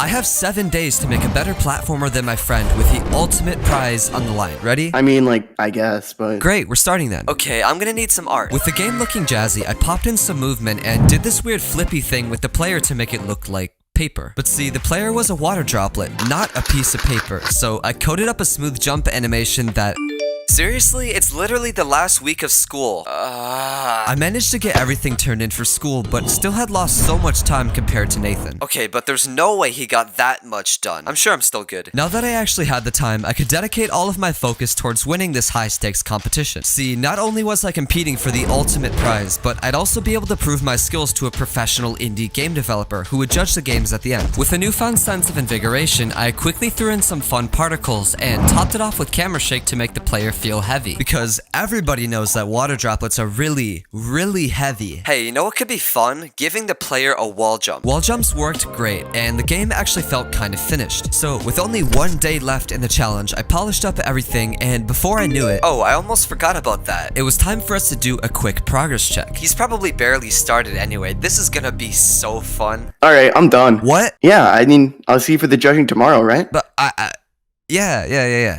I have 7 days to make a better platformer than my friend with the ultimate prize on the line. Ready? I mean, like, I guess, but... Great, we're starting then. Okay, I'm gonna need some art. With the game looking jazzy, I popped in some movement and did this weird flippy thing with the player to make it look like paper. But see, the player was a water droplet, not a piece of paper. So I coded up a smooth jump animation that... Seriously? It's literally the last week of school. I managed to get everything turned in for school, but still had lost so much time compared to Nathan. Okay, but there's no way he got that much done. I'm sure I'm still good. Now that I actually had the time, I could dedicate all of my focus towards winning this high-stakes competition. See, not only was I competing for the ultimate prize, but I'd also be able to prove my skills to a professional indie game developer who would judge the games at the end. With a newfound sense of invigoration, I quickly threw in some fun particles and topped it off with camera shake to make the player feel heavy, because everybody knows that water droplets are really, really heavy. Hey, you know what could be fun? Giving the player a wall jump. Wall jumps worked great, and the game actually felt kind of finished. So with only 1 day left in the challenge, I polished up everything, and before I knew it, oh, I almost forgot about that. It was time for us to do a quick progress check. He's probably barely started anyway. This is gonna be so fun. Alright, I'm done. What? Yeah, I mean, I'll see you for the judging tomorrow, right? But yeah.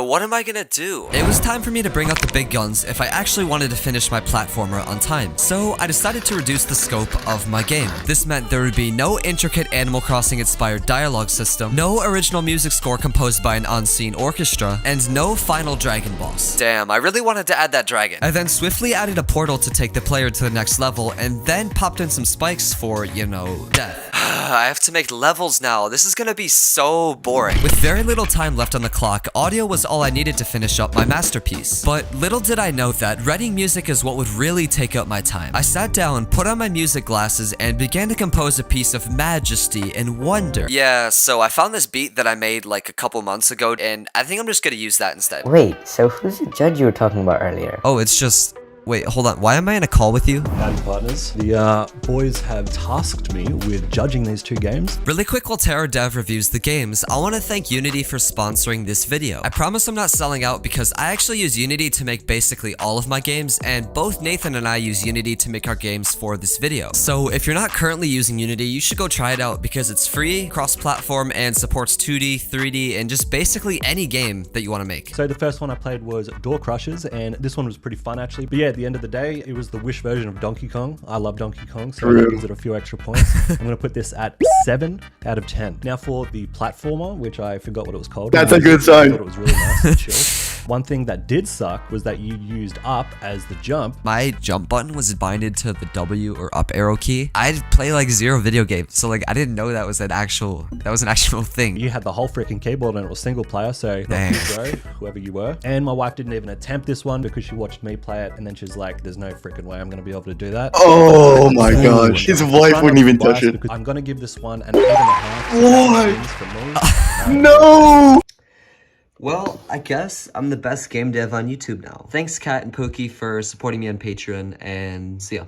What am I gonna do? It was time for me to bring out the big guns if I actually wanted to finish my platformer on time. So I decided to reduce the scope of my game. This meant there would be no intricate Animal Crossing inspired dialogue system, no original music score composed by an unseen orchestra, and no final dragon boss. Damn, I really wanted to add that dragon. I then swiftly added a portal to take the player to the next level, and then popped in some spikes for, you know, death. I have to make levels now. This is gonna be so boring. With very little time left on the clock, audio was all I needed to finish up my masterpiece. But little did I know that writing music is what would really take up my time. I sat down, put on my music glasses, and began to compose a piece of majesty and wonder. Yeah, so I found this beat that I made like a couple months ago, and I think I'm just gonna use that instead. Wait, so who's the judge you were talking about earlier? Oh, it's just... Wait, hold on. Why am I in a call with you? Howdy, partners. The boys have tasked me with judging these 2 games. Really quick while Terror Dev reviews the games, I want to thank Unity for sponsoring this video. I promise I'm not selling out because I actually use Unity to make basically all of my games, and both Nathan and I use Unity to make our games for this video. So if you're not currently using Unity, you should go try it out because it's free, cross-platform, and supports 2D, 3D, and just basically any game that you want to make. So the first one I played was Door Crushers, and this one was pretty fun actually. But yeah, at the end of the day, it was the Wish version of Donkey Kong. I love Donkey Kong, so that gives it a few extra points. I'm gonna put this at 7 out of 10. Now for the platformer, which I forgot what it was called. That's a good sign. I thought it was really nice and chill. One thing that did suck was that you used up as the jump. My jump button was binded to the W or up arrow key. I play like 0 video games, so like I didn't know that was an actual thing. You had the whole freaking keyboard and it was single player, so Dang. bro, whoever you were. And my wife didn't even attempt this one because she watched me play it, and then she's like, there's no freaking way I'm gonna be able to do that. Oh my gosh, his wife wouldn't even touch it. I'm gonna give this one an 8.5. For me. No! Well, I guess I'm the best game dev on YouTube now. Thanks Kat and Pookie for supporting me on Patreon, and see ya.